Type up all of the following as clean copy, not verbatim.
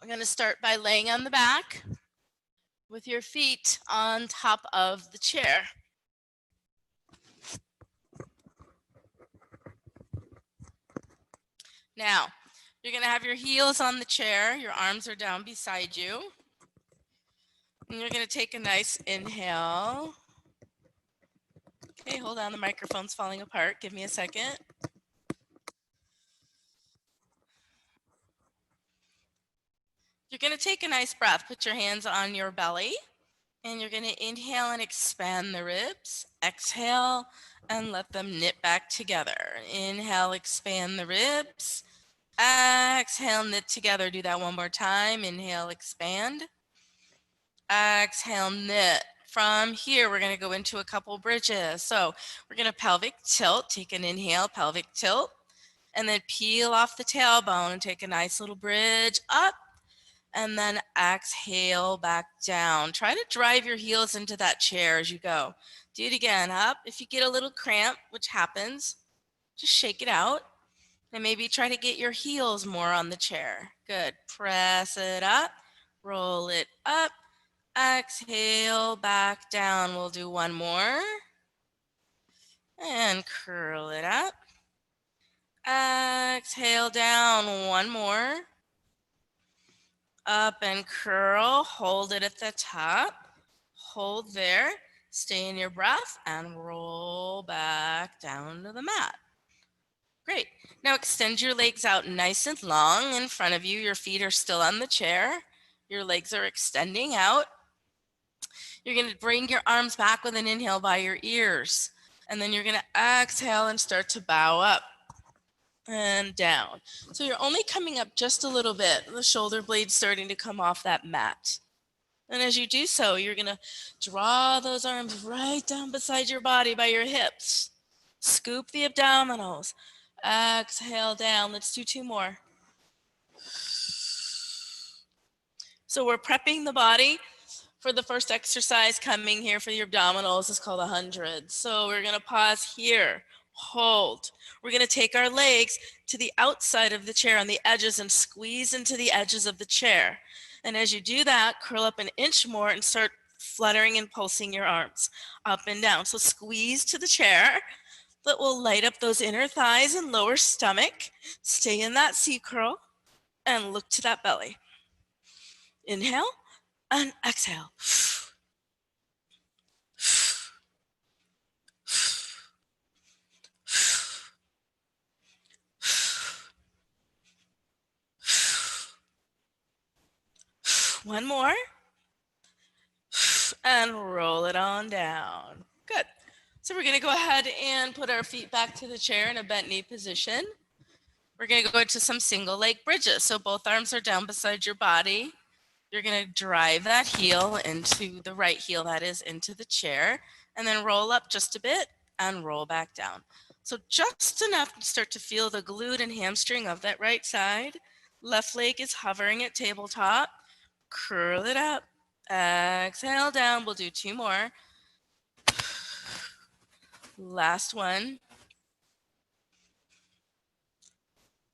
We're going to start by laying on the back with your feet on top of the chair. Now, you're going to have your heels on the chair. Your arms are down beside you. And you're going to take a nice inhale. Okay, hold on. The microphone's falling apart. Give me a second. You're going to take a nice breath. Put your hands on your belly. And you're going to inhale and expand the ribs. Exhale and let them knit back together. Inhale, expand the ribs. Exhale, knit together. Do that one more time. Inhale, expand. Exhale, knit. From here, we're going to go into a couple bridges. So we're going to pelvic tilt. Take an inhale, pelvic tilt. And then peel off the tailbone and take a nice little bridge up. And then exhale back down. Try to drive your heels into that chair as you go. Do it again. Up. If you get a little cramp, which happens, just shake it out. And maybe try to get your heels more on the chair. Good. Press it up. Roll it up. Exhale back down. We'll do one more. And curl it up. Exhale down. One more. Up and curl, hold it at the top, hold there, stay in your breath and roll back down to the mat. Great. Now extend your legs out nice and long in front of you. Your feet are still on the chair. Your legs are extending out. You're going to bring your arms back with an inhale by your ears. And then you're going to exhale and start to bow up and down. So you're only coming up just a little bit. The shoulder blade's starting to come off that mat. And as you do so, you're going to draw those arms right down beside your body by your hips. Scoop the abdominals. Exhale down. Let's do two more. So we're prepping the body for the first exercise coming here for your abdominals. It's called 100. So we're going to pause here. Hold. We're going to take our legs to the outside of the chair on the edges and squeeze into the edges of the chair. And as you do that, curl up an inch more and start fluttering and pulsing your arms up and down. So squeeze to the chair. That will light up those inner thighs and lower stomach. Stay in that C curl and look to that belly. Inhale and exhale. One more. And roll it on down. Good. So we're going to go ahead and put our feet back to the chair in a bent knee position. We're going to go into some single leg bridges. So both arms are down beside your body. You're going to drive that heel into the right heel, that is, into the chair, and then roll up just a bit and roll back down. So just enough to start to feel the glute and hamstring of that right side. Left leg is hovering at tabletop. Curl it up. Exhale down. We'll do two more. Last one.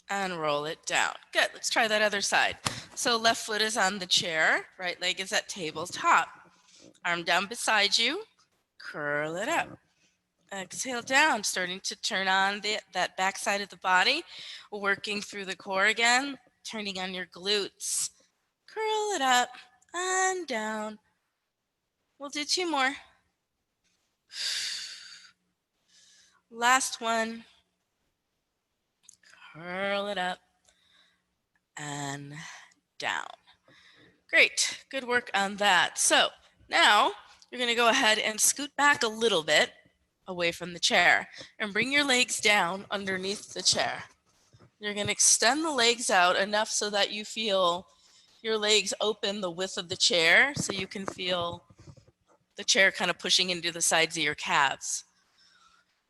And roll it down. Good. Let's try that other side. So left foot is on the chair. Right leg is at tabletop. Arm down beside you. Curl it up. Exhale down. Starting to turn on that back side of the body. Working through the core again. Turning on your glutes. Curl it up and down. We'll do two more. Last one. Curl it up and down. Great. Good work on that. So now you're going to go ahead and scoot back a little bit away from the chair and bring your legs down underneath the chair. You're going to extend the legs out enough so that you feel your legs open the width of the chair, so you can feel the chair kind of pushing into the sides of your calves.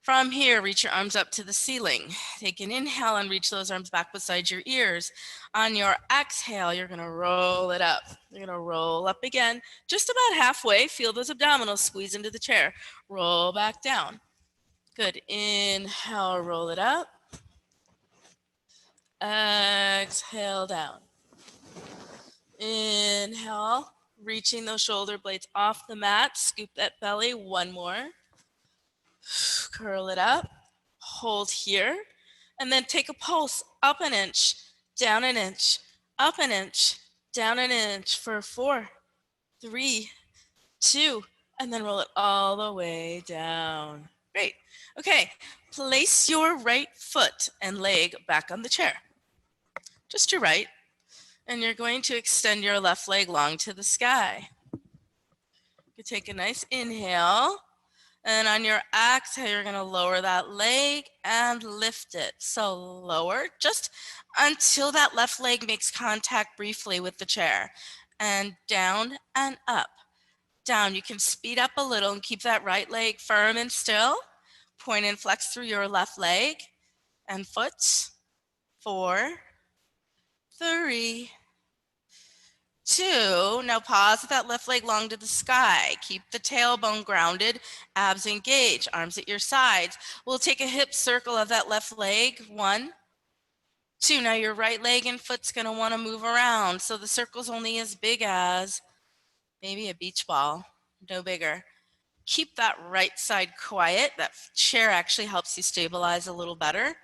From here, reach your arms up to the ceiling. Take an inhale and reach those arms back beside your ears. On your exhale, you're going to roll it up. You're going to roll up again, just about halfway. Feel those abdominals squeeze into the chair. Roll back down. Good. Inhale, roll it up. Exhale down. Inhale, reaching those shoulder blades off the mat. Scoop that belly. One more. Curl it up. Hold here. And then take a pulse. Up an inch, down an inch, up an inch, down an inch for 4, 3, 2, and then roll it all the way down. Great. Okay, place your right foot and leg back on the chair. Just your right. And you're going to extend your left leg long to the sky. You take a nice inhale. And on your exhale, you're going to lower that leg and lift it. So lower just until that left leg makes contact briefly with the chair. And down and up. Down. You can speed up a little and keep that right leg firm and still. Point and flex through your left leg and foot. 4, 3, 2. Now pause with that left leg long to the sky. Keep the tailbone grounded, abs engaged, arms at your sides. We'll take a hip circle of that left leg. 1, 2. Now your right leg and foot's going to want to move around. So the circle's only as big as maybe a beach ball, no bigger. Keep that right side quiet. That chair actually helps you stabilize a little better.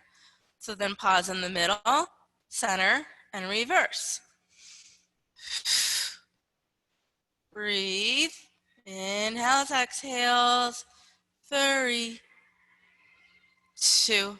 So then pause in the middle, center, and reverse. Breathe. Inhales, exhales. 3, 2,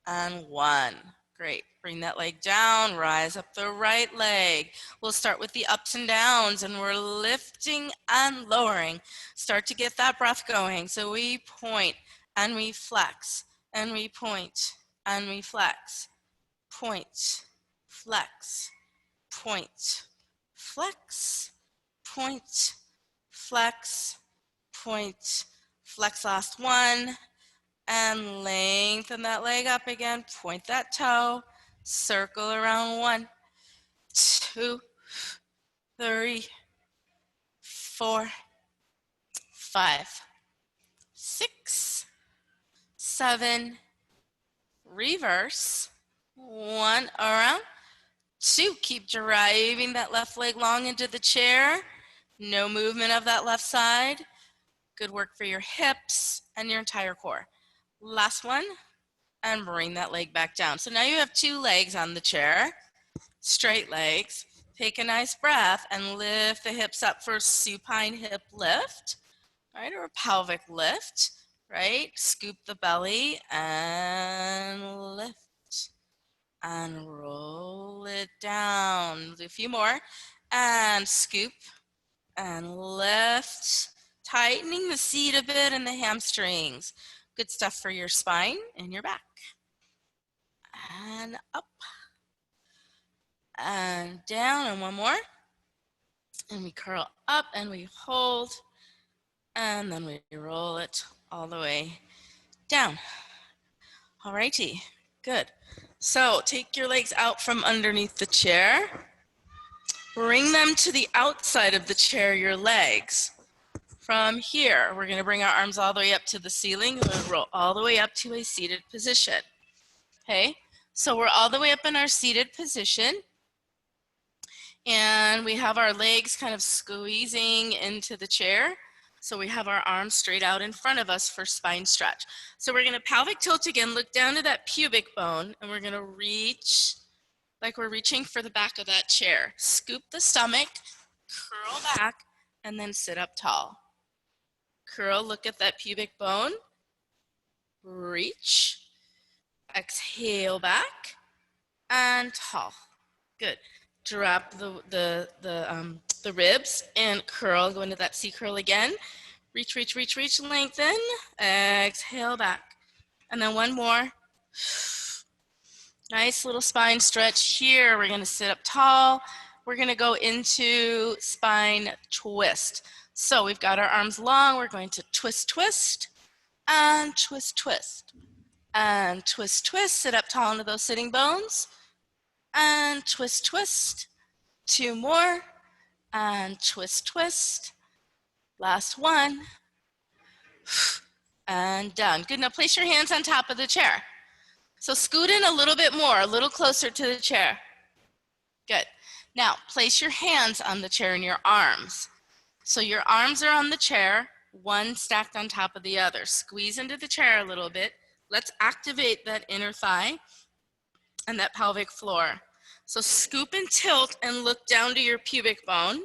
and 1. Great. Bring that leg down. Rise up the right leg. We'll start with the ups and downs, and we're lifting and lowering. Start to get that breath going. So we point and we flex, and we point and we flex. Point, flex, point, flex, point, flex, point, flex. Last one. And lengthen that leg up again. Point that toe. Circle around. 1, 2, 3, 4, 5, 6, 7. Reverse. 1 around. 2. Keep driving that left leg long into the chair. No movement of that left side. Good work for your hips and your entire core. Last one, and bring that leg back down. So now you have 2 legs on the chair, straight legs. Take a nice breath and lift the hips up for supine hip lift, right, or a pelvic lift, right? Scoop the belly and lift and roll it down. Do a few more and scoop and lift, tightening the seat a bit and the hamstrings. Good stuff for your spine and your back. And up and down, and one more. And we curl up and we hold, and then we roll it all the way down. All righty, good. So take your legs out from underneath the chair. Bring them to the outside of the chair, your legs. From here, we're going to bring our arms all the way up to the ceiling. We're going to roll all the way up to a seated position. Okay, so we're all the way up in our seated position. And we have our legs kind of squeezing into the chair. So we have our arms straight out in front of us for spine stretch. So we're going to pelvic tilt again, look down to that pubic bone, and we're going to reach like we're reaching for the back of that chair. Scoop the stomach, curl back, and then sit up tall. Curl, look at that pubic bone. Reach. Exhale back and tall. Good. Drop the ribs and curl. Go into that C curl again. Reach, reach, reach, reach, lengthen. Exhale back. And then one more. Nice little spine stretch here. We're going to sit up tall. We're going to go into spine twist. So we've got our arms long. We're going to twist, twist, and twist, twist. And twist, twist. Sit up tall into those sitting bones. And twist, twist. 2 more. And twist, twist. Last one. And done. Good. Now place your hands on top of the chair. So scoot in a little bit more, a little closer to the chair. Good. Now, place your hands on the chair and your arms. So your arms are on the chair, one stacked on top of the other. Squeeze into the chair a little bit. Let's activate that inner thigh and that pelvic floor. So scoop and tilt and look down to your pubic bone,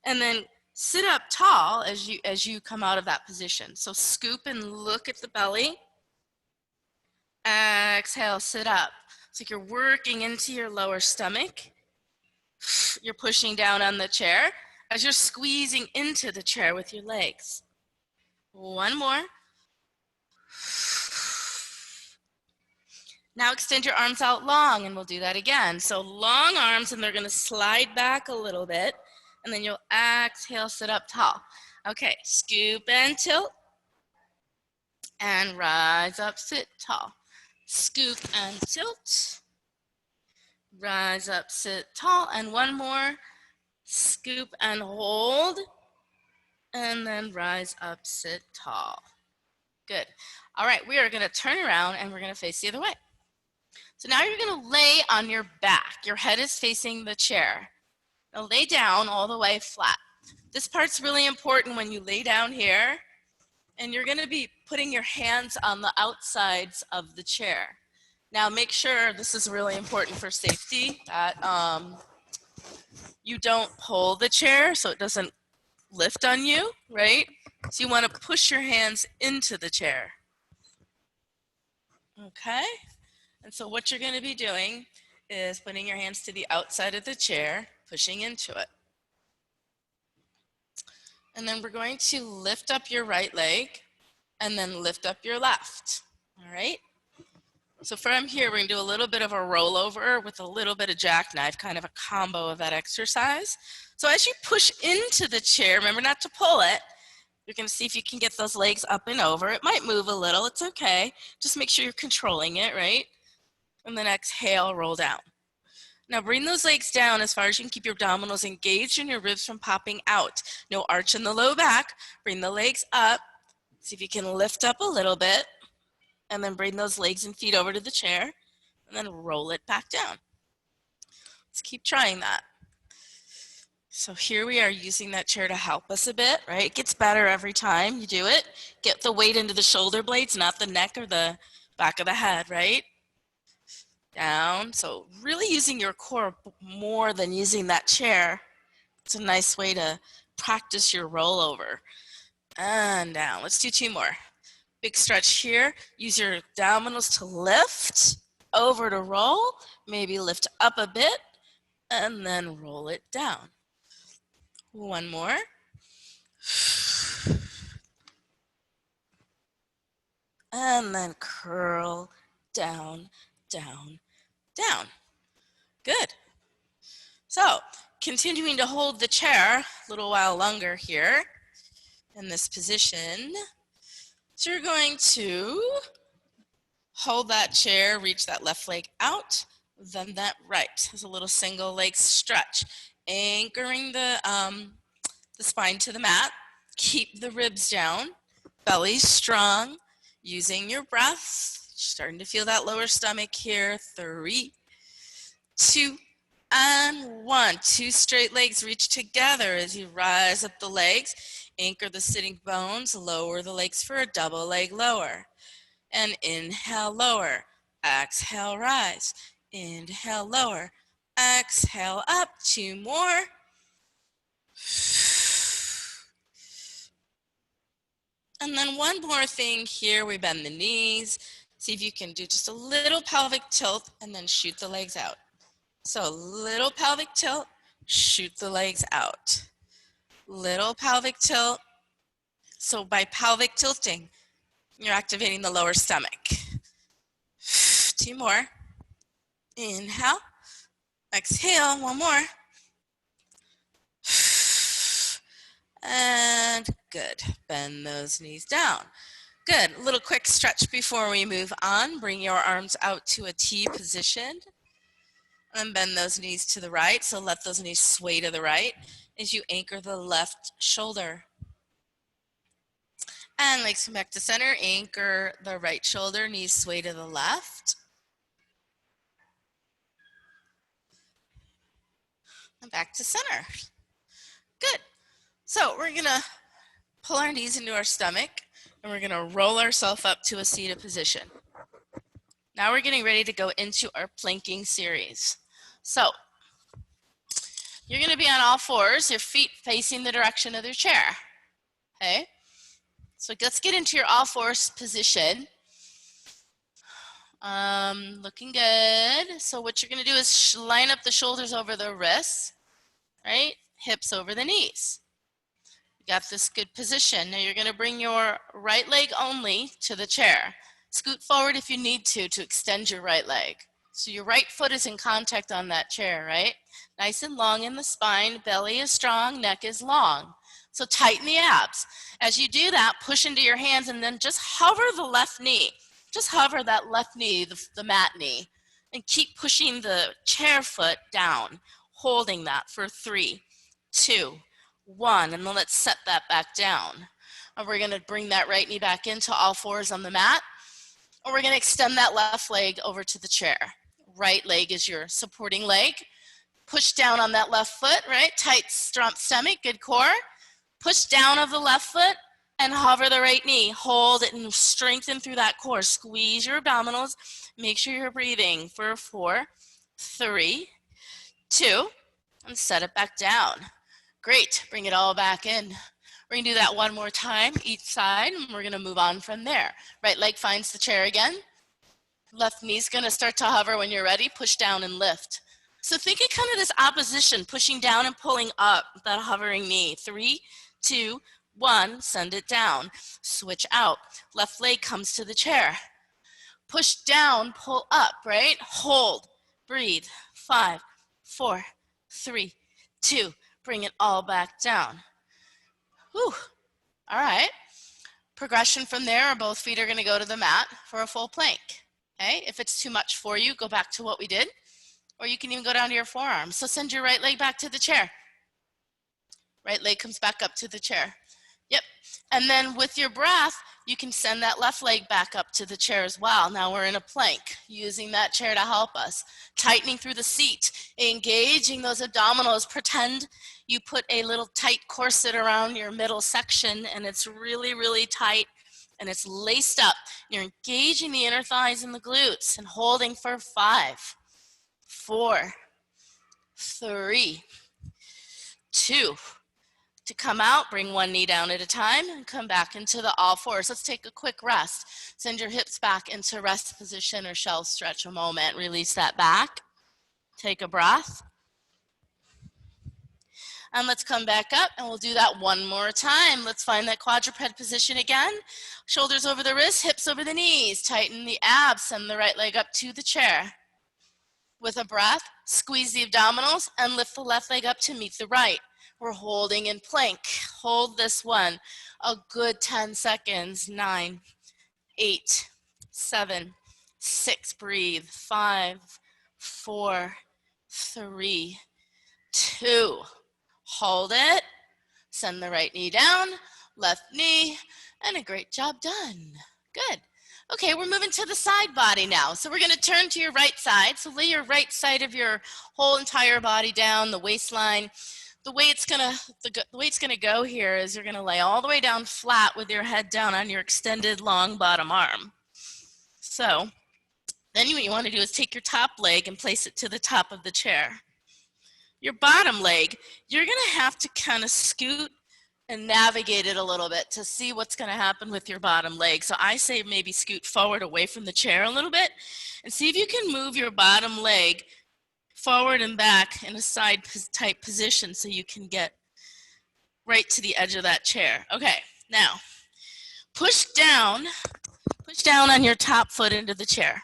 and then sit up tall as you come out of that position. So scoop and look at the belly. Exhale, sit up. It's like you're working into your lower stomach. You're pushing down on the chair as you're squeezing into the chair with your legs. One more. Now extend your arms out long, and we'll do that again. So long arms, and they're going to slide back a little bit, and then you'll exhale, sit up tall. Okay, scoop and tilt, and rise up, sit tall. Scoop and tilt, rise up, sit tall, and one more. Scoop and hold, and then rise up, sit tall. Good. All right, we are going to turn around, and we're going to face the other way. So now you're going to lay on your back. Your head is facing the chair. Now lay down all the way flat. This part's really important when you lay down here, and you're going to be putting your hands on the outsides of the chair. Now make sure, this is really important for safety, that you don't pull the chair so it doesn't lift on you, right? So you want to push your hands into the chair. Okay? And so what you're going to be doing is putting your hands to the outside of the chair, pushing into it. And then we're going to lift up your right leg and then lift up your left. All right? So from here, we're going to do a little bit of a rollover with a little bit of jackknife, kind of a combo of that exercise. So as you push into the chair, remember not to pull it. You're going to see if you can get those legs up and over. It might move a little. It's okay. Just make sure you're controlling it, right? And then exhale, roll down. Now bring those legs down as far as you can. Keep your abdominals engaged and your ribs from popping out. No arch in the low back. Bring the legs up. See if you can lift up a little bit. And then bring those legs and feet over to the chair. And then roll it back down. Let's keep trying that. So here we are using that chair to help us a bit, right? It gets better every time you do it. Get the weight into the shoulder blades, not the neck or the back of the head, right? Down. So really using your core more than using that chair. It's a nice way to practice your rollover. And down. Let's do two more. Big stretch here. Use your abdominals to lift, over to roll, maybe lift up a bit, and then roll it down. One more. And then curl down, down, down. Good. So continuing to hold the chair a little while longer here in this position. So you're going to hold that chair, reach that left leg out, then that right. There's a little single leg stretch. Anchoring the spine to the mat. Keep the ribs down. Belly strong. Using your breath. Starting to feel that lower stomach here. 3, 2, and 1. 2 straight legs reach together as you rise up the legs. Anchor the sitting bones. Lower the legs for a double leg lower. And inhale, lower. Exhale, rise. Inhale, lower. Exhale, up. 2 more. And then one more thing here. We bend the knees. See if you can do just a little pelvic tilt and then shoot the legs out. So little pelvic tilt, shoot the legs out. Little pelvic tilt. So by pelvic tilting, you're activating the lower stomach. 2 more. Inhale. Exhale. 1 more. And good. Bend those knees down. Good. A little quick stretch before we move on. Bring your arms out to a T position. And bend those knees to the right. So let those knees sway to the right as you anchor the left shoulder. And legs come back to center. Anchor the right shoulder. Knees sway to the left. and back to center. Good. So we're gonna pull our knees into our stomach and we're gonna roll ourselves up to a seated position. Now we're getting ready to go into our planking series. So you're gonna be on all fours, your feet facing the direction of your chair. Okay? So let's get into your all fours position. Looking good. So what you're gonna do is line up the shoulders over the wrists, right? Hips over the knees. You got this good position. Now you're gonna bring your right leg only to the chair. Scoot forward if you need to extend your right leg. So your right foot is in contact on that chair, right? Nice and long in the spine, belly is strong, neck is long. So tighten the abs. As you do that, push into your hands and then just hover the left knee. Just hover that left knee, the mat knee, and keep pushing the chair foot down, holding that for 3, 2, 1, and then let's set that back down. And we're gonna bring that right knee back into all fours on the mat, and we're gonna extend that left leg over to the chair. Right leg is your supporting leg. Push down on that left foot, right? Tight, strong stomach, good core. Push down of the left foot and hover the right knee. Hold it and strengthen through that core. Squeeze your abdominals. Make sure you're breathing for 4, 3, 2, and set it back down. Great, bring it all back in. We're gonna do that one more time, each side, and we're gonna move on from there. Right leg finds the chair again. Left knee's gonna start to hover when you're ready. Push down and lift. So think of kind of this opposition, pushing down and pulling up, that hovering knee. 3, 2, 1, send it down. Switch out. Left leg comes to the chair. Push down, pull up, right? Hold, breathe. 5, 4, 3, 2, bring it all back down. Whew. All right. Progression from there, both feet are gonna go to the mat for a full plank. Okay, if it's too much for you, go back to what we did, or you can even go down to your forearms. So send your right leg back to the chair. Right leg comes back up to the chair. Yep, and then with your breath, you can send that left leg back up to the chair as well. Now we're in a plank, using that chair to help us. Tightening through the seat, engaging those abdominals. Pretend you put a little tight corset around your middle section and it's really, really tight and it's laced up. You're engaging the inner thighs and the glutes and holding for 5, 4, 3, 2. To come out, bring one knee down at a time and come back into the all fours. Let's take a quick rest. Send your hips back into rest position or shell stretch a moment. Release that back. Take a breath. And let's come back up and we'll do that one more time. Let's find that quadruped position again. Shoulders over the wrists, hips over the knees. Tighten the abs, send the right leg up to the chair. With a breath, squeeze the abdominals and lift the left leg up to meet the right. We're holding in plank. Hold this one a good 10 seconds. 9, 8, 7, 6, breathe. 5, 4, 3, 2. Hold it. Send the right knee down, left knee, and a great job done. Good. Okay, we're moving to the side body now. So we're gonna turn to your right side. So lay your right side of your whole entire body down, the waistline. The way it's gonna go here is you're gonna lay all the way down flat with your head down on your extended long bottom arm. So then what you wanna do is take your top leg and place it to the top of the chair. Your bottom leg, you're gonna have to kind of scoot and navigate it a little bit to see what's gonna happen with your bottom leg. So I say maybe scoot forward away from the chair a little bit and see if you can move your bottom leg forward and back in a side type position so you can get right to the edge of that chair. Okay, now push down on your top foot into the chair.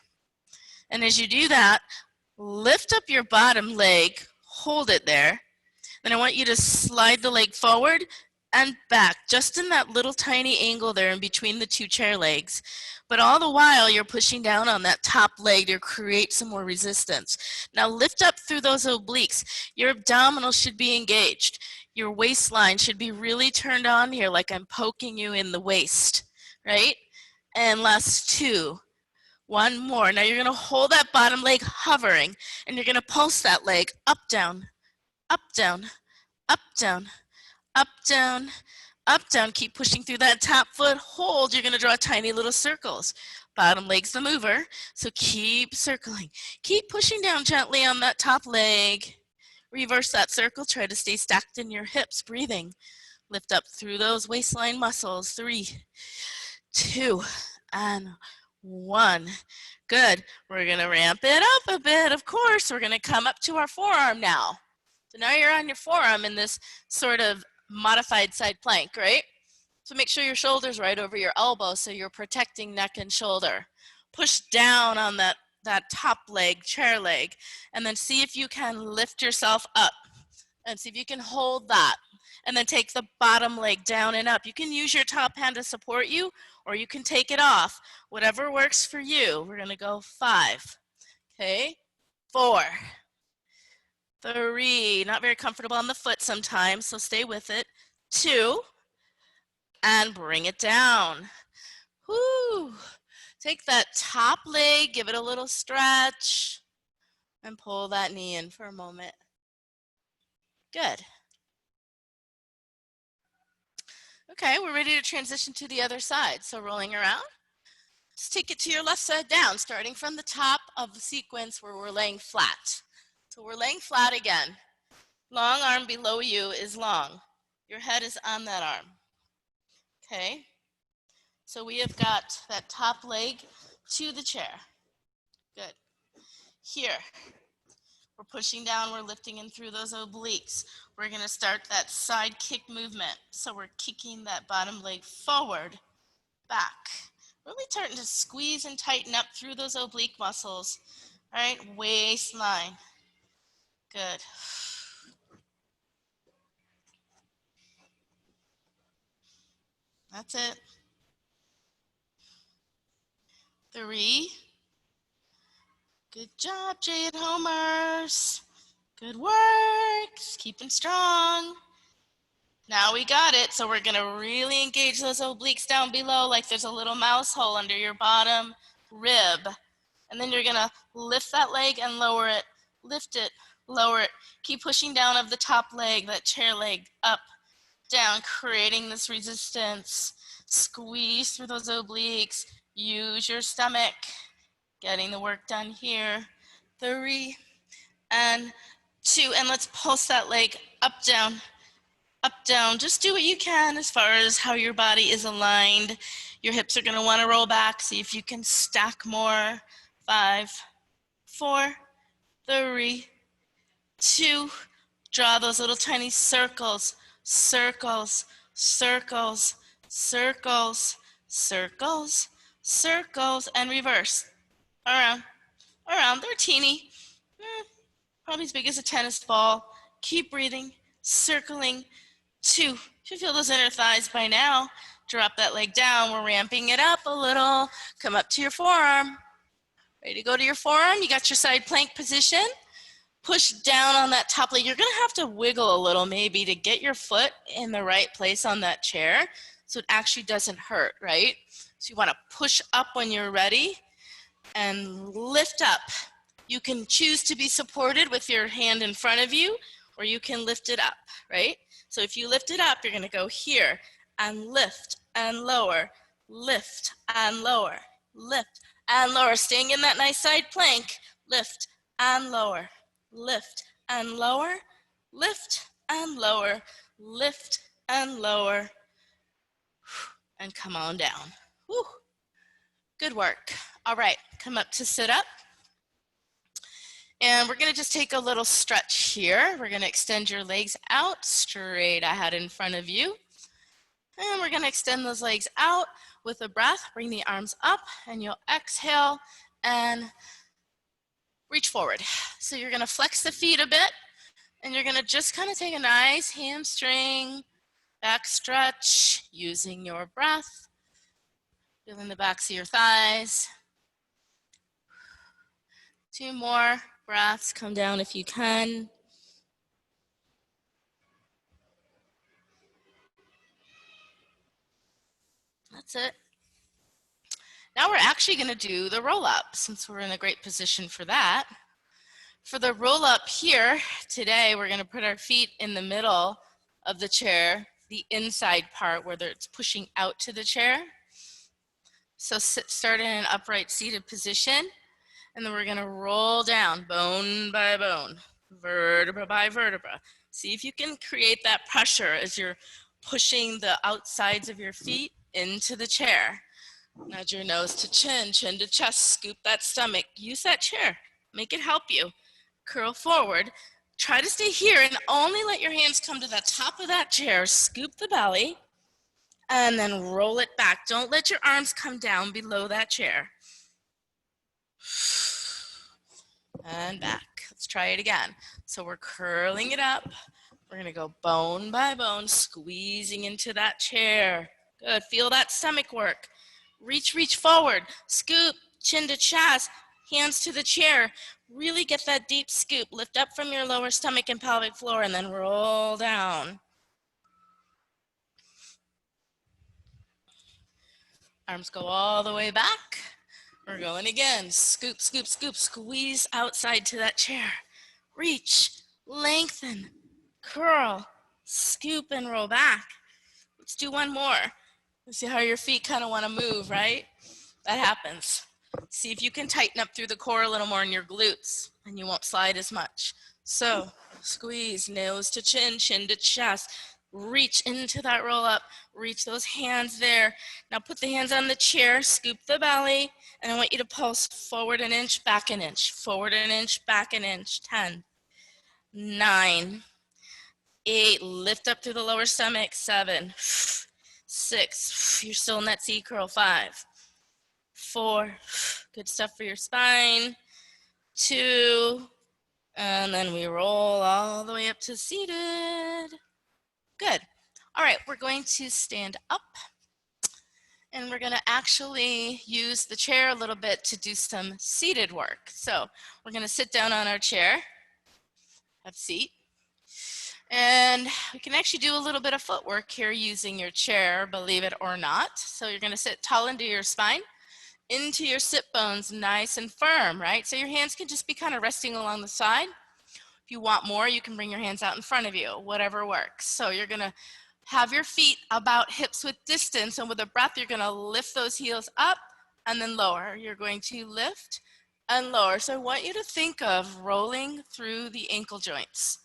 And as you do that, lift up your bottom leg, hold it there. Then I want you to slide the leg forward and back, just in that little tiny angle there in between the two chair legs. But all the while, you're pushing down on that top leg to create some more resistance. Now lift up through those obliques. Your abdominals should be engaged. Your waistline should be really turned on here, like I'm poking you in the waist, right? And last 2. One more. Now you're gonna hold that bottom leg hovering, and you're gonna pulse that leg up, down, up, down, up, down, up, down, up, down. Keep pushing through that top foot. Hold. You're going to draw tiny little circles. Bottom leg's the mover, so keep circling. Keep pushing down gently on that top leg. Reverse that circle. Try to stay stacked in your hips, breathing. Lift up through those waistline muscles. 3, 2, and 1. Good. We're going to ramp it up a bit, of course. We're going to come up to our forearm now. So now you're on your forearm in this sort of modified side plank, right? So make sure your shoulder's right over your elbow so you're protecting neck and shoulder. Push down on that top leg, chair leg, and then see if you can lift yourself up and see if you can hold that. And then take the bottom leg down and up. You can use your top hand to support you, or you can take it off. Whatever works for you. We're going to go 5. Okay, 4, 3, not very comfortable on the foot sometimes, so stay with it. 2, and bring it down. Whoo. Take that top leg, give it a little stretch, and pull that knee in for a moment. Good. Okay, we're ready to transition to the other side. So rolling around, just take it to your left side down, starting from the top of the sequence where we're laying flat. So we're laying flat again. Long arm below you is long. Your head is on that arm. Okay, so we have got that top leg to the chair. Good. Here, we're pushing down, we're lifting in through those obliques. We're going to start that side kick movement. So we're kicking that bottom leg forward, back. Really starting to squeeze and tighten up through those oblique muscles. All right, waistline. Good. That's it. 3. Good job, Jay at Homers. Good work. Just keeping strong. Now we got it. So we're going to really engage those obliques down below like there's a little mouse hole under your bottom rib. And then you're going to lift that leg and lower it. Lift it, lower it. Keep pushing down of the top leg, that chair leg, up, down, creating this resistance. Squeeze through those obliques. Use your stomach. Getting the work done here. 3 and 2. And let's pulse that leg up, down, up, down. Just do what you can as far as how your body is aligned. Your hips are going to want to roll back. See if you can stack more. 5, 4, 3, 2. Draw those little tiny circles, circles, circles, circles, circles, circles, and reverse. Around, around. They're teeny, probably as big as a tennis ball. Keep breathing, circling. 2. Should feel those inner thighs by now. Drop that leg down. We're ramping it up a little. Come up to your forearm. Ready to go to your forearm? You got your side plank position. Push down on that top leg. You're going to have to wiggle a little maybe to get your foot in the right place on that chair so it actually doesn't hurt, right? So you want to push up when you're ready and lift up. You can choose to be supported with your hand in front of you, or you can lift it up, right? So if you lift it up, you're going to go here and lift and lower, lift and lower, lift and lower. Staying in that nice side plank, lift and lower, lift and lower, lift and lower, lift and lower, and come on down. Whew. Good work. All right, come up to sit up. And we're going to just take a little stretch here. We're going to extend your legs out straight ahead in front of you. And we're going to extend those legs out with a breath. Bring the arms up and you'll exhale and reach forward. So you're going to flex the feet a bit and you're going to just kind of take a nice hamstring back stretch using your breath. Feeling the backs of your thighs. 2 more breaths. Come down if you can. That's it. Now we're actually going to do the roll-up since we're in a great position for that. For the roll up here, today we're going to put our feet in the middle of the chair, the inside part where it's pushing out to the chair. So start in an upright seated position, and then we're going to roll down bone by bone, vertebra by vertebra. See if you can create that pressure as you're pushing the outsides of your feet into the chair. Nudge your nose to chin, chin to chest, scoop that stomach. Use that chair. Make it help you. Curl forward. Try to stay here and only let your hands come to the top of that chair. Scoop the belly and then roll it back. Don't let your arms come down below that chair. And back. Let's try it again. So we're curling it up. We're going to go bone by bone, squeezing into that chair. Good. Feel that stomach work. Reach, reach forward. Scoop, chin to chest, hands to the chair. Really get that deep scoop. Lift up from your lower stomach and pelvic floor and then roll down. Arms go all the way back. We're going again. Scoop, scoop, scoop. Squeeze outside to that chair. Reach, lengthen, curl, scoop, and roll back. Let's do one more. See how your feet kind of want to move, right? That happens. See if you can tighten up through the core a little more in your glutes, and you won't slide as much. So squeeze, nose to chin, chin to chest. Reach into that roll up. Reach those hands there. Now put the hands on the chair, scoop the belly, and I want you to pulse forward an inch, back an inch, forward an inch, back an inch. 10, 9, 8, lift up through the lower stomach. 7, 6, you're still in that C curl. 5, 4, good stuff for your spine. 2, and then we roll all the way up to seated. Good. All right, we're going to stand up, and we're going to actually use the chair a little bit to do some seated work. So we're going to sit down on our chair, have a seat, and we can actually do a little bit of footwork here using your chair, believe it or not. So you're going to sit tall into your spine, into your sit bones, nice and firm, right? So your hands can just be kind of resting along the side. If you want more, you can bring your hands out in front of you, whatever works. So you're going to have your feet about hips width distance, and with a breath, you're going to lift those heels up and then lower. You're going to lift and lower. So I want you to think of rolling through the ankle joints.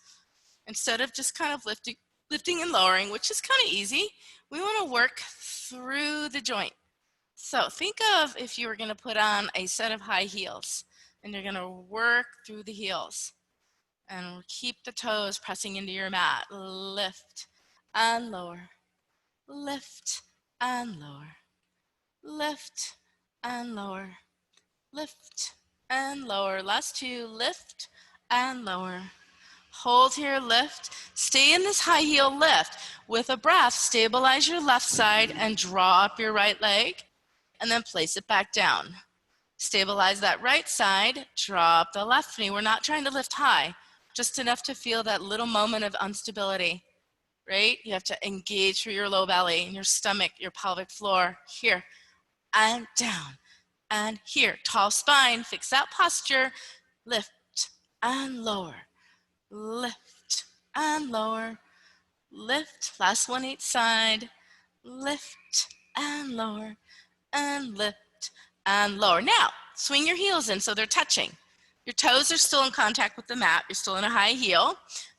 Instead of just kind of lifting and lowering, which is kind of easy, we want to work through the joint. So think of if you were going to put on a set of high heels, and you're going to work through the heels. And keep the toes pressing into your mat. Lift and lower. Lift and lower. Lift and lower. Lift and lower. Last 2. Lift and lower. Hold here, lift. Stay in this high heel lift. With a breath, stabilize your left side and draw up your right leg, and then place it back down. Stabilize that right side, drop the left knee. We're not trying to lift high, just enough to feel that little moment of instability, right? You have to engage through your low belly and your stomach, your pelvic floor. Here and down and here. Tall spine, fix that posture. Lift and lower. Lift and lower. Lift. Last one each side. Lift and lower. And lift and lower. Now, swing your heels in so they're touching. Your toes are still in contact with the mat. You're still in a high heel.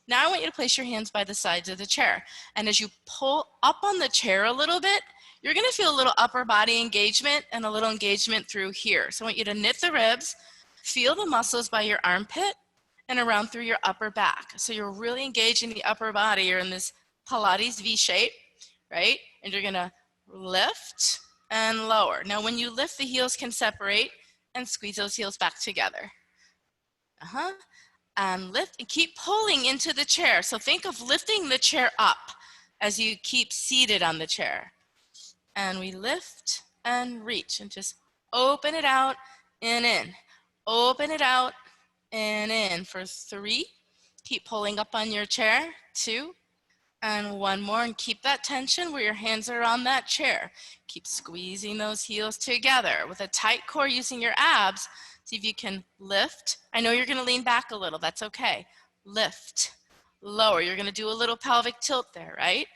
Now I want you to place your hands by the sides of the chair. And as you pull up on the chair a little bit, you're going to feel a little upper body engagement and a little engagement through here. So I want you to knit the ribs, feel the muscles by your armpit and around through your upper back. So you're really engaging the upper body. You're in this Pilates V shape, right? And you're going to lift and lower. Now when you lift, the heels can separate and squeeze those heels back together. And lift and keep pulling into the chair. So think of lifting the chair up as you keep seated on the chair. And we lift and reach and just open it out and in. Open it out and in for 3. Keep pulling up on your chair. 2. And 1 more, and keep that tension where your hands are on that chair. Keep squeezing those heels together with a tight core using your abs See if you can lift. I know you're going to lean back a little. That's okay. Lift, lower. You're going to do a little pelvic tilt there, right?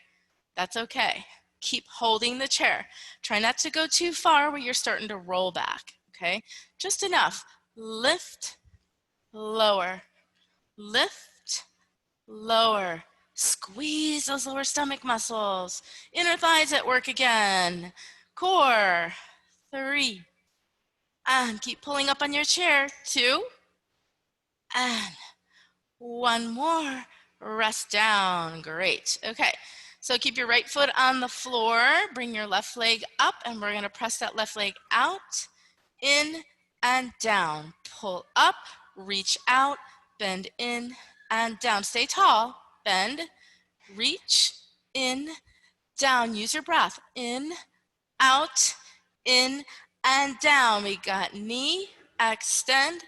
That's okay. Keep holding the chair. Try not to go too far where you're starting to roll back, okay? Just enough. Lift, lower. Lift, lower. Squeeze those lower stomach muscles. Inner thighs at work again. Core. 3. And keep pulling up on your chair. 2. And 1 more. Rest down. Great. Okay. So keep your right foot on the floor. Bring your left leg up, and we're going to press that left leg out, in, and down. Pull up, reach out, bend in, and down. Stay tall. Bend, reach, in, down. Use your breath. In, out, in, and down. We got knee, extend,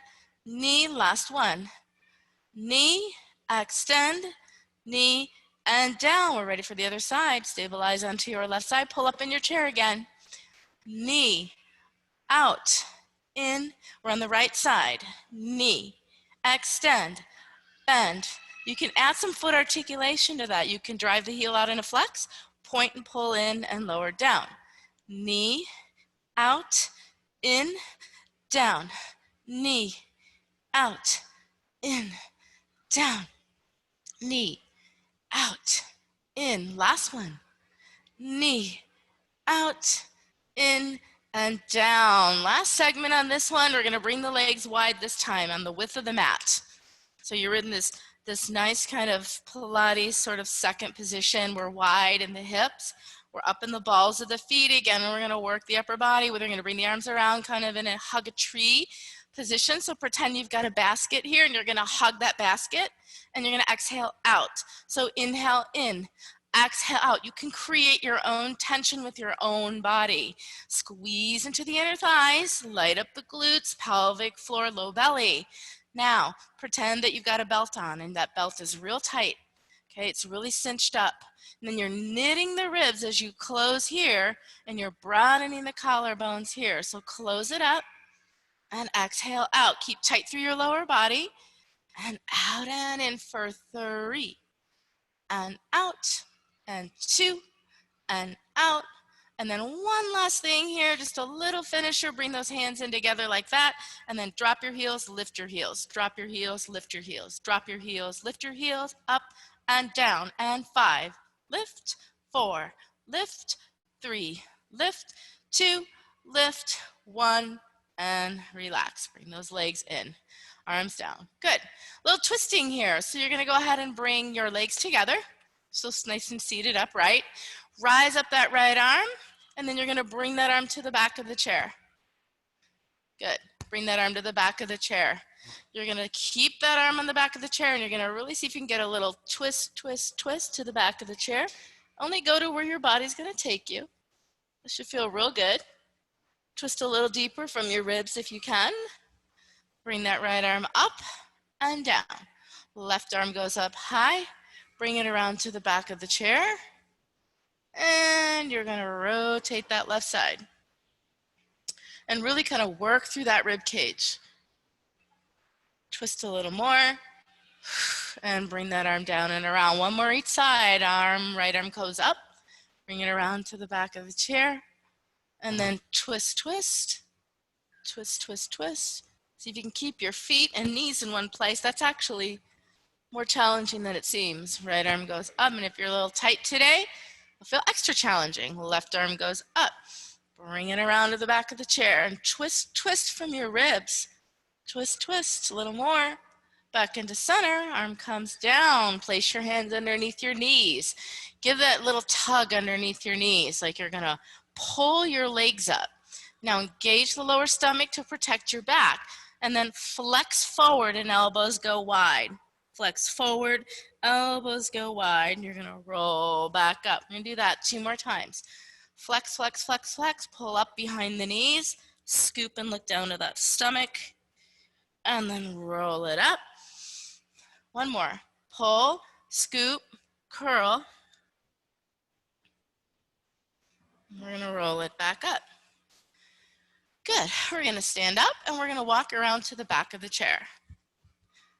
knee. Last one. Knee, extend, knee, and down. We're ready for the other side. Stabilize onto your left side. Pull up in your chair again. Knee, out, in. We're on the right side. Knee, extend, bend. You can add some foot articulation to that. You can drive the heel out in a flex, point and pull in and lower down. Knee, out, in, down. Knee, out, in, down. Knee, out, in. Last one. Knee, out, in, and down. Last segment on this one. We're going to bring the legs wide this time on the width of the mat. So you're in this nice kind of Pilates sort of second position. We're wide in the hips. We're up in the balls of the feet again, and we're going to work the upper body. We're going to bring the arms around kind of in a hug a tree position. So pretend you've got a basket here, and you're going to hug that basket, and you're going to exhale out. So inhale in, exhale out. You can create your own tension with your own body. Squeeze into the inner thighs, light up the glutes, pelvic floor, low belly. Now, pretend that you've got a belt on, and that belt is real tight. Okay, it's really cinched up. And then you're knitting the ribs as you close here, and you're broadening the collarbones here. So close it up and exhale out. Keep tight through your lower body, and out and in for 3, and out, and 2, and out. And then one last thing here, just a little finisher. Bring those hands in together like that, and then drop your heels, lift your heels. Drop your heels, lift your heels. Drop your heels, lift your heels, up and down. And 5, lift, 4, lift, 3, lift, 2, lift, 1, and relax. Bring those legs in, arms down. Good. A little twisting here. So you're going to go ahead and bring your legs together. So nice and seated upright. Rise up that right arm, and then you're going to bring that arm to the back of the chair. Good. Bring that arm to the back of the chair. You're going to keep that arm on the back of the chair, and you're going to really see if you can get a little twist, twist, twist to the back of the chair. Only go to where your body's going to take you. This should feel real good. Twist a little deeper from your ribs if you can. Bring that right arm up and down. Left arm goes up high. Bring it around to the back of the chair. And you're going to rotate that left side. And really kind of work through that rib cage. Twist a little more. And bring that arm down and around. One more each side. Right arm goes up. Bring it around to the back of the chair. And then twist, twist. Twist, twist, twist. See if you can keep your feet and knees in one place. That's actually more challenging than it seems. Right arm goes up, and if you're a little tight today, it'll feel extra challenging. Left arm goes up. Bring it around to the back of the chair and twist, twist from your ribs. Twist, twist, a little more. Back into center, arm comes down. Place your hands underneath your knees. Give that little tug underneath your knees, like you're gonna pull your legs up. Now engage the lower stomach to protect your back, and then flex forward and elbows go wide. Flex forward, elbows go wide, and you're gonna roll back up. I'm gonna do that 2 more times. Flex, flex, flex, flex, pull up behind the knees, scoop and look down to that stomach, and then roll it up. One more. Pull, scoop, curl. We're gonna roll it back up. Good. We're going to stand up and we're going to walk around to the back of the chair.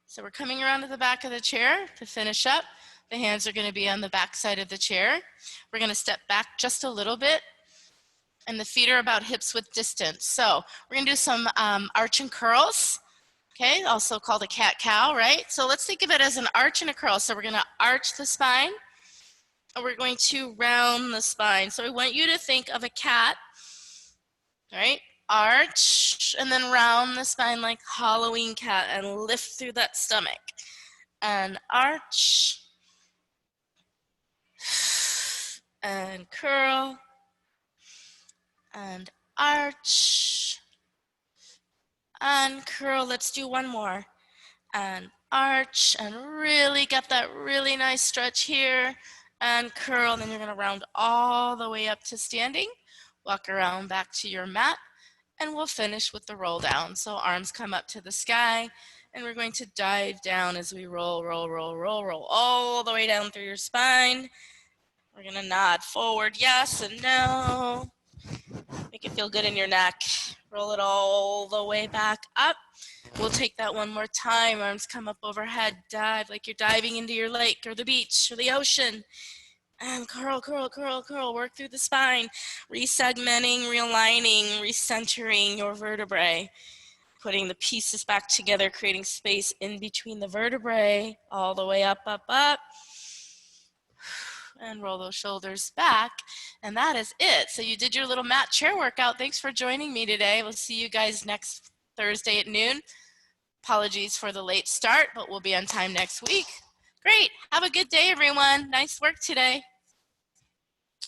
So we're coming around to the back of the chair to finish up. The hands are going to be on the back side of the chair. We're going to step back just a little bit, and the feet are about hips width distance. So we're going to do some arch and curls, okay, also called a cat-cow, right? So let's think of it as an arch and a curl. So we're going to arch the spine, and we're going to round the spine. So I want you to think of a cat, right? Arch, and then round the spine like Halloween cat, and lift through that stomach. And arch, and curl, and arch, and curl. Let's do one more. And arch, and really get that really nice stretch here, and curl. And then you're going to round all the way up to standing. Walk around back to your mat, and we'll finish with the roll down. So arms come up to the sky, and we're going to dive down as we roll, roll, roll, roll, roll all the way down through your spine. We're going to nod forward, yes and no. Make it feel good in your neck. Roll it all the way back up. We'll take that one more time. Arms come up overhead. Dive like you're diving into your lake or the beach or the ocean. And curl, curl, curl, curl. Work through the spine. Resegmenting, realigning, recentering your vertebrae. Putting the pieces back together, creating space in between the vertebrae. All the way up, up, up. And roll those shoulders back, and that is it. So you did your little mat chair workout. Thanks for joining me today. We'll see you guys next Thursday at noon. Apologies for the late start, but we'll be on time next week. Great. Have a good day, everyone. Nice work today.